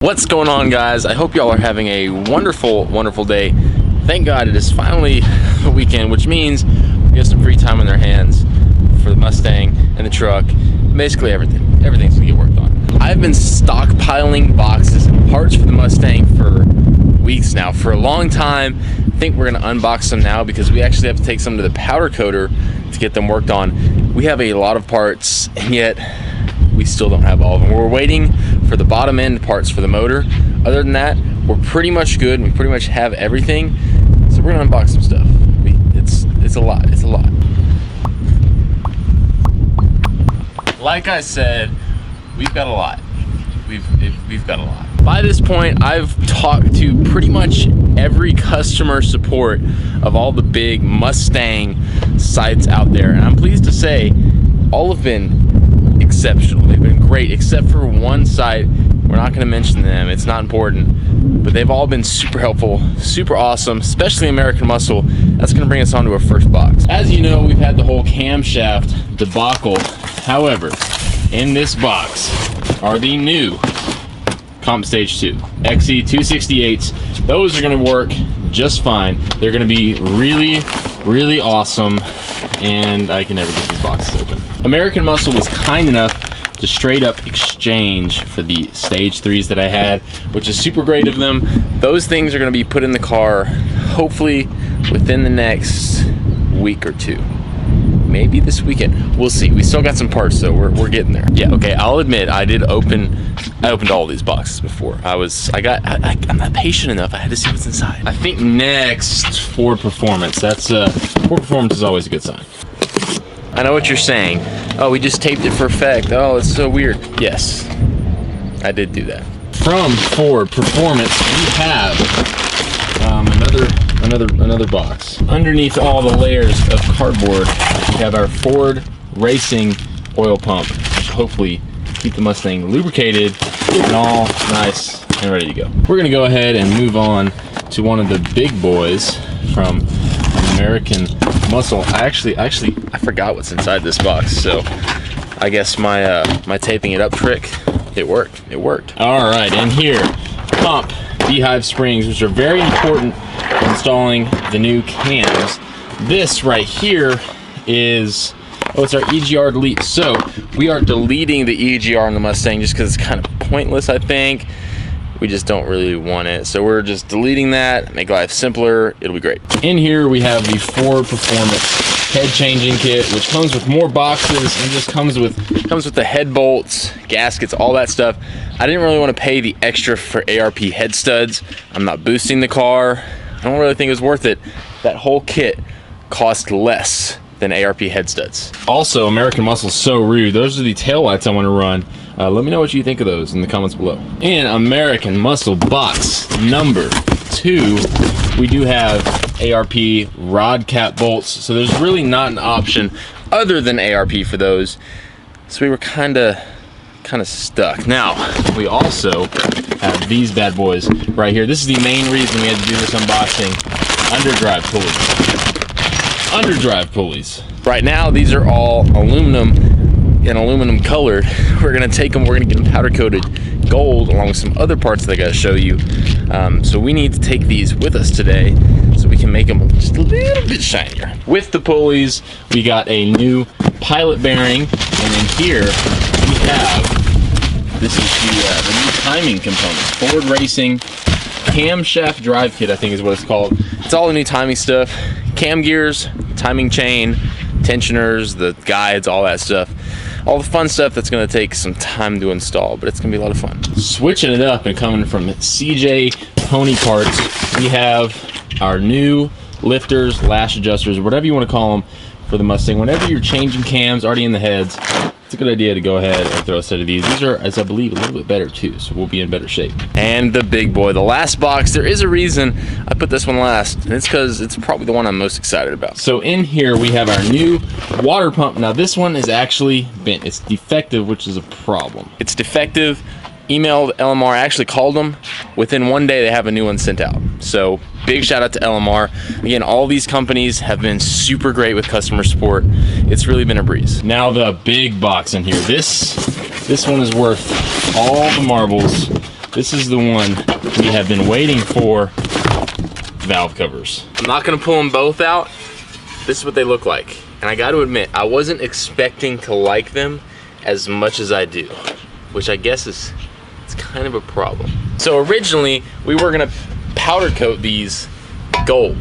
What's going on, guys? I hope y'all are having a wonderful day. Thank God it is finally the weekend, which means we have some free time on their hands for the Mustang and the truck. Basically everything's gonna get worked on. I've been stockpiling boxes and parts for the Mustang for weeks now, for a long time. I think we're gonna unbox them now because we actually have to take some to the powder coater to get them worked on. We have a lot of parts, and yet we still don't have all of them. We're waiting for the bottom end parts for the motor. Other than that, we're pretty much good. We pretty much have everything. So we're gonna unbox some stuff. It's a lot. Like I said, we've got a lot. We've got a lot. By this point, I've talked to pretty much every customer support of all the big Mustang sites out there, and I'm pleased to say all have been exceptional. They've been great, except for one site. We're not going to mention them, it's not important, but they've all been super helpful, super awesome, especially American Muscle. That's going to bring us on to our first box. As you know, we've had the whole camshaft debacle. However, in this box are the new Comp Stage 2 XE268s. Those are going to work just fine. They're going to be really awesome, and I can never get these boxes open. American Muscle was kind enough to straight up exchange for the Stage 3s that I had, which is super great of them. Those things are going to be put in the car hopefully within the next week or two. Maybe this weekend. We'll see. We still got some parts though. We're getting there. Yeah, okay, I'll admit I opened all these boxes before. I'm not patient enough. I had to see what's inside. I think next, Ford Performance. Ford Performance is always a good sign. I know what you're saying. Oh, we just taped it for effect. Oh, it's so weird. Yes, I did do that. From Ford Performance, we have another box. Underneath all the layers of cardboard, we have our Ford Racing oil pump, which hopefully keep the Mustang lubricated and all nice and ready to go. We're gonna go ahead and move on to one of the big boys from American Muscle. I forgot what's inside this box, so I guess my taping it up trick, it worked. All right, and here, pump beehive springs, which are very important for installing the new cams. This right here is, it's our EGR delete. So we are deleting the EGR on the Mustang just because it's kind of pointless, I think. We just don't really want it, so we're just deleting that, make life simpler. It'll be great. In here we have the Ford Performance head changing kit, which comes with more boxes and just comes with the head bolts, gaskets, all that stuff. I didn't really want to pay the extra for ARP head studs. I'm not boosting the car. I don't really think it was worth it. That whole kit cost less than ARP head studs. Also, American Muscle's so rude. Those are the taillights I want to run. Let me know what you think of those in the comments below. In American Muscle box number 2, we do have ARP rod cap bolts. So there's really not an option other than ARP for those. So we were kind of stuck. Now, we also have these bad boys right here. This is the main reason we had to do this unboxing. Underdrive pulleys. Right now, these are all aluminum and aluminum colored. We're gonna take them, we're gonna get them powder coated gold along with some other parts that I gotta show you. So we need to take these with us today so we can make them just a little bit shinier. With the pulleys, we got a new pilot bearing, and in here we have, this is the new timing components. Ford Racing camshaft drive kit, I think is what it's called. It's all the new timing stuff. Cam gears, timing chain, tensioners, the guides, all that stuff. All the fun stuff that's gonna take some time to install, but it's gonna be a lot of fun. Switching it up and coming from CJ Pony Parts, we have our new lifters, lash adjusters, whatever you wanna call them for the Mustang. Whenever you're changing cams already in the heads, it's a good idea to go ahead and throw a set of these. These are, as I believe, a little bit better too, so we'll be in better shape. And the big boy, the last box. There is a reason I put this one last, and it's because it's probably the one I'm most excited about. So in here we have our new water pump. Now this one is actually bent. It's defective, which is a problem. It's defective. Emailed LMR, I actually called them. Within one day they have a new one sent out. So big shout out to LMR. Again, all these companies have been super great with customer support. It's really been a breeze. Now the big box in here. This one is worth all the marbles. This is the one we have been waiting for. Valve covers. I'm not gonna pull them both out. This is what they look like. And I gotta admit, I wasn't expecting to like them as much as I do, which I guess it's kind of a problem. So originally, we were gonna powder coat these gold.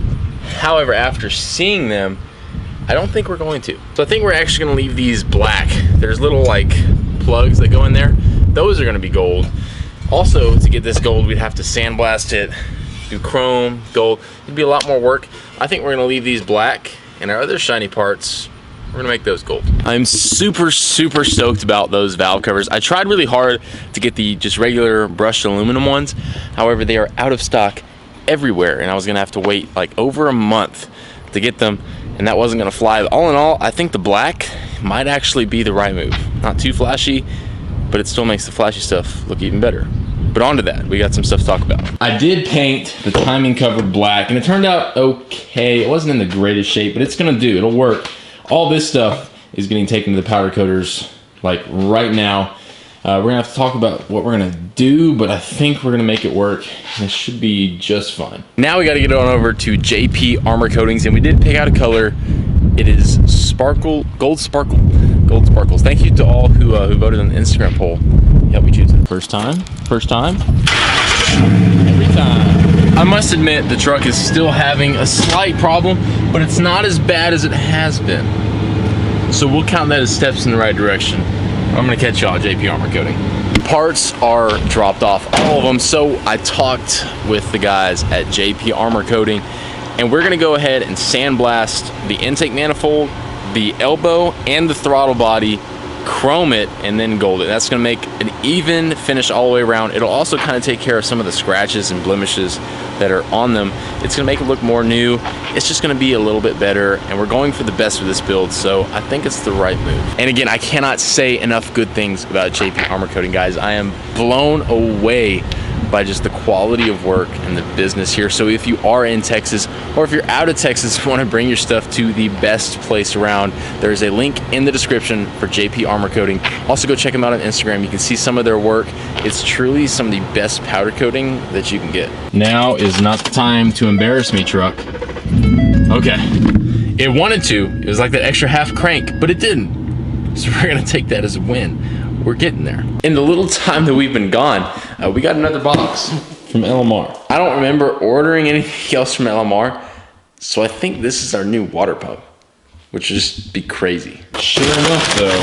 However, after seeing them, I don't think we're going to. So I think we're actually gonna leave these black. There's little like plugs that go in there. Those are gonna be gold. Also, to get this gold, we'd have to sandblast it, do chrome, gold. It'd be a lot more work. I think we're gonna leave these black, and our other shiny parts, we're gonna make those gold. I'm super stoked about those valve covers. I tried really hard to get the just regular brushed aluminum ones. However, they are out of stock everywhere, and I was gonna have to wait like over a month to get them, and that wasn't gonna fly. All in all, I think the black might actually be the right move. Not too flashy, but it still makes the flashy stuff look even better. But on to that, we got some stuff to talk about. I did paint the timing cover black, and it turned out okay. It wasn't in the greatest shape, but it's gonna do, it'll work. All this stuff is getting taken to the powder coaters like right now. We're gonna have to talk about what we're gonna do, but I think we're gonna make it work, and it should be just fine. Now we gotta get on over to JPArmor Coatings, and we did pick out a color. It is gold sparkles. Thank you to all who voted on the Instagram poll. Help me choose it. First time, every time. I must admit, the truck is still having a slight problem, but it's not as bad as it has been. So we'll count that as steps in the right direction. I'm gonna catch y'all at JPArmor Coating. Parts are dropped off, all of them. So I talked with the guys at JPArmor Coating, and we're gonna go ahead and sandblast the intake manifold, the elbow, and the throttle body, chrome it, and then gold it. That's gonna make an even finish all the way around. It'll also kind of take care of some of the scratches and blemishes that are on them. It's gonna make it look more new. It's just gonna be a little bit better, and we're going for the best with this build, so I think it's the right move. And again, I cannot say enough good things about JPArmor Coating, guys. I am blown away by just the quality of work and the business here. So if you are in Texas, or if you're out of Texas and want to bring your stuff to the best place around, there's a link in the description for JPArmor Coating. Also go check them out on Instagram. You can see some of their work. It's truly some of the best powder coating that you can get. Now is not the time to embarrass me, truck. Okay, it wanted to. It was like that extra half crank, but it didn't. So we're gonna take that as a win. We're getting there. In the little time that we've been gone, we got another box from LMR. I don't remember ordering anything else from LMR, so I think this is our new water pump, which would just be crazy. Sure enough though,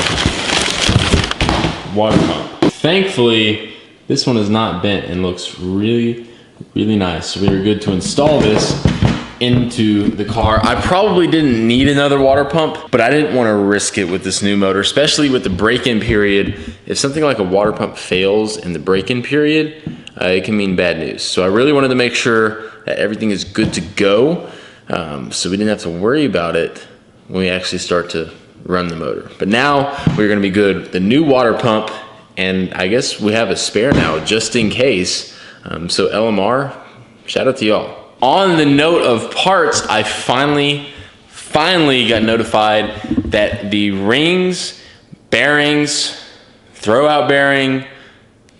water pump. Thankfully, this one is not bent and looks really nice. So we were good to install this into the car. I probably didn't need another water pump, but I didn't want to risk it with this new motor, especially with the break-in period. If something like a water pump fails in the break-in period, it can mean bad news. So I really wanted to make sure that everything is good to go, so we didn't have to worry about it when we actually start to run the motor. But now we're going to be good. The new water pump, and I guess we have a spare now just in case. So LMR, shout out to y'all. On the note of parts, I finally got notified that the rings, bearings, throwout bearing,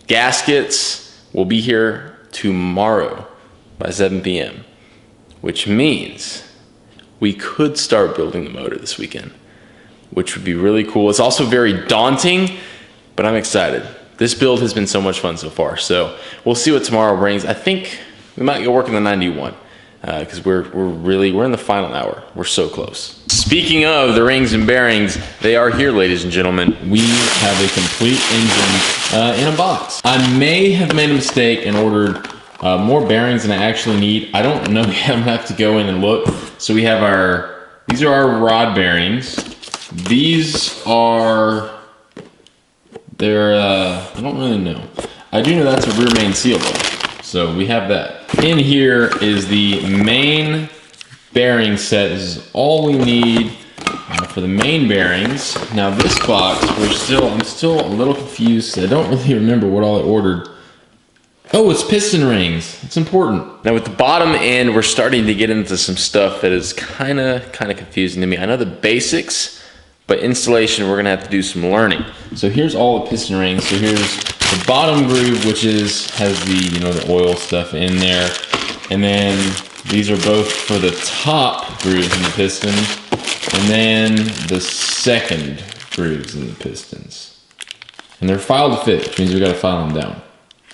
gaskets will be here tomorrow by 7 p.m., which means we could start building the motor this weekend, which would be really cool. It's also very daunting, but I'm excited. This build has been so much fun so far, so we'll see what tomorrow brings. I think we might go work on the 91 because we're in the final hour. We're so close. Speaking of the rings and bearings, they are here, ladies and gentlemen. We have a complete engine in a box. I may have made a mistake and ordered more bearings than I actually need. I don't know. I'm gonna have to go in and look. So we have these are our rod bearings. These are, I don't really know. I do know that's a rear main seal though. So we have that. In here is the main bearing set. This is all we need for the main bearings. Now this box, I'm still a little confused. I don't really remember what all I ordered. Oh, it's piston rings. It's important. Now with the bottom end, we're starting to get into some stuff that is kind of confusing to me. I know the basics, but installation, we're gonna have to do some learning. So here's all the piston rings. So here's the bottom groove, which has the, you know, the oil stuff in there. And then these are both for the top grooves in the piston. And then the second grooves in the pistons. And they're filed to fit, which means we gotta file them down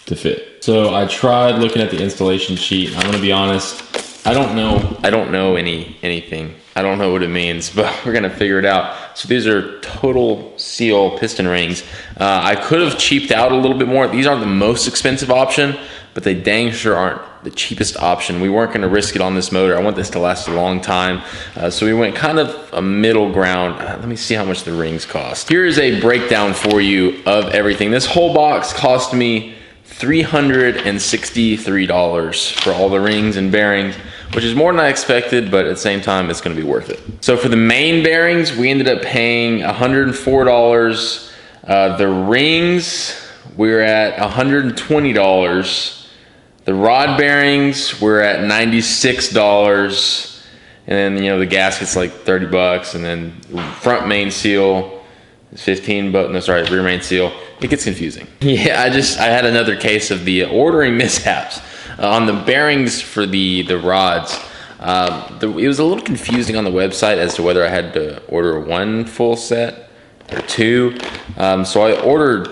to fit. So I tried looking at the installation sheet. I'm gonna be honest, I don't know anything. I don't know what it means, but we're gonna figure it out. So these are total seal piston rings. I could have cheaped out a little bit more. These aren't the most expensive option, but they dang sure aren't the cheapest option. We weren't gonna risk it on this motor. I want this to last a long time. So we went kind of a middle ground. Let me see how much the rings cost. Here is a breakdown for you of everything. This whole box cost me $363 for all the rings and bearings, which is more than I expected, but at the same time, it's gonna be worth it. So for the main bearings, we ended up paying $104. The rings, we're at $120. The rod bearings, we're at $96. And then, you know, the gasket's like 30 bucks, and then front main seal is 15 bucks. No, sorry, rear main seal. It gets confusing. Yeah, I had another case of the ordering mishaps. On the bearings for the rods, it was a little confusing on the website as to whether I had to order one full set or two. So I ordered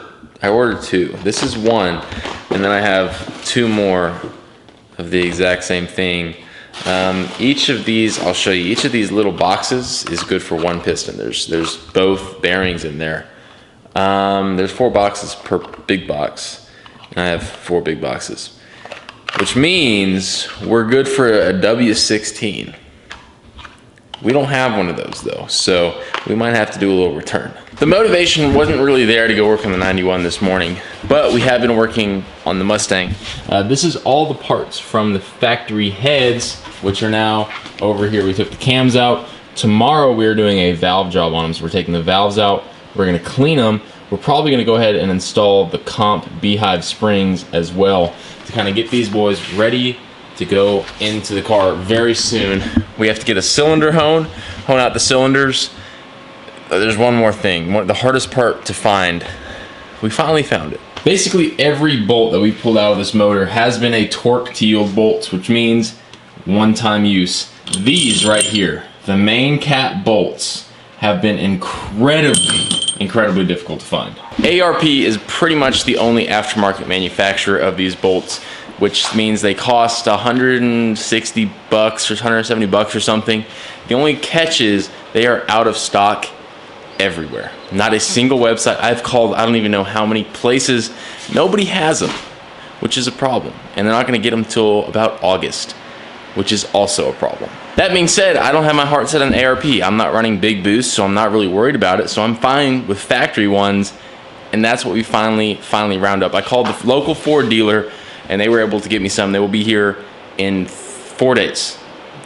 two. This is one, and then I have two more of the exact same thing. Each of these, I'll show you, each of these little boxes is good for one piston. There's both bearings in there. There's 4 boxes per big box, and I have 4 big boxes, which means we're good for a W16. We don't have one of those though, so we might have to do a little return. The motivation wasn't really there to go work on the 91 this morning, but we have been working on the Mustang. This is all the parts from the factory heads, which are now over here. We took the cams out. Tomorrow we are doing a valve job on them, so we're taking the valves out. We're gonna clean them. We're probably gonna go ahead and install the comp beehive springs as well to kind of get these boys ready to go into the car very soon. We have to get a cylinder hone out the cylinders. There's one more thing, the hardest part to find. We finally found it. Basically every bolt that we pulled out of this motor has been a torque to yield bolts, which means one-time use. These right here, the main cap bolts, have been incredibly difficult to find. ARP is pretty much the only aftermarket manufacturer of these bolts, which means they cost 160 bucks or 170 bucks or something. The only catch is they are out of stock everywhere. Not a single website. I've called, I don't even know how many places. Nobody has them, which is a problem. And they're not gonna get them till about August, which is also a problem. That being said, I don't have my heart set on ARP. I'm not running big boosts, so I'm not really worried about it. So I'm fine with factory ones, and that's what we finally round up. I called the local Ford dealer, and they were able to get me some. They will be here in 4 days,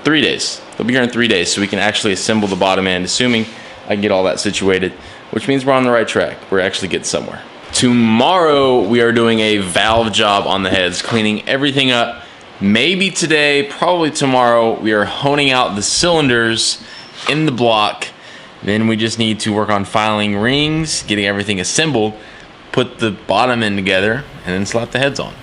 3 days. They'll be here in 3 days, so we can actually assemble the bottom end, assuming I can get all that situated, which means we're on the right track. We're actually getting somewhere. Tomorrow, we are doing a valve job on the heads, cleaning everything up. Maybe today, probably tomorrow, we are honing out the cylinders in the block. Then we just need to work on filing rings, getting everything assembled, put the bottom end together, and then slap the heads on.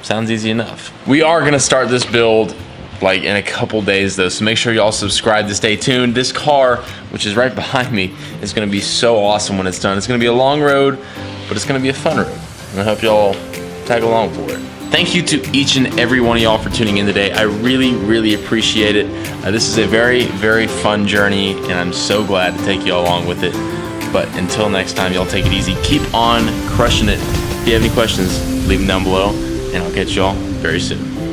Sounds easy enough. We are gonna start this build like in a couple days though, so make sure y'all subscribe to stay tuned. This car, which is right behind me, is gonna be so awesome when it's done. It's gonna be a long road, but it's gonna be a fun road. And I hope y'all tag along for it. Thank you to each and every one of y'all for tuning in today. I really appreciate it. This is a very fun journey, and I'm so glad to take y'all along with it. But until next time, y'all take it easy. Keep on crushing it. If you have any questions, leave them down below, and I'll catch y'all very soon.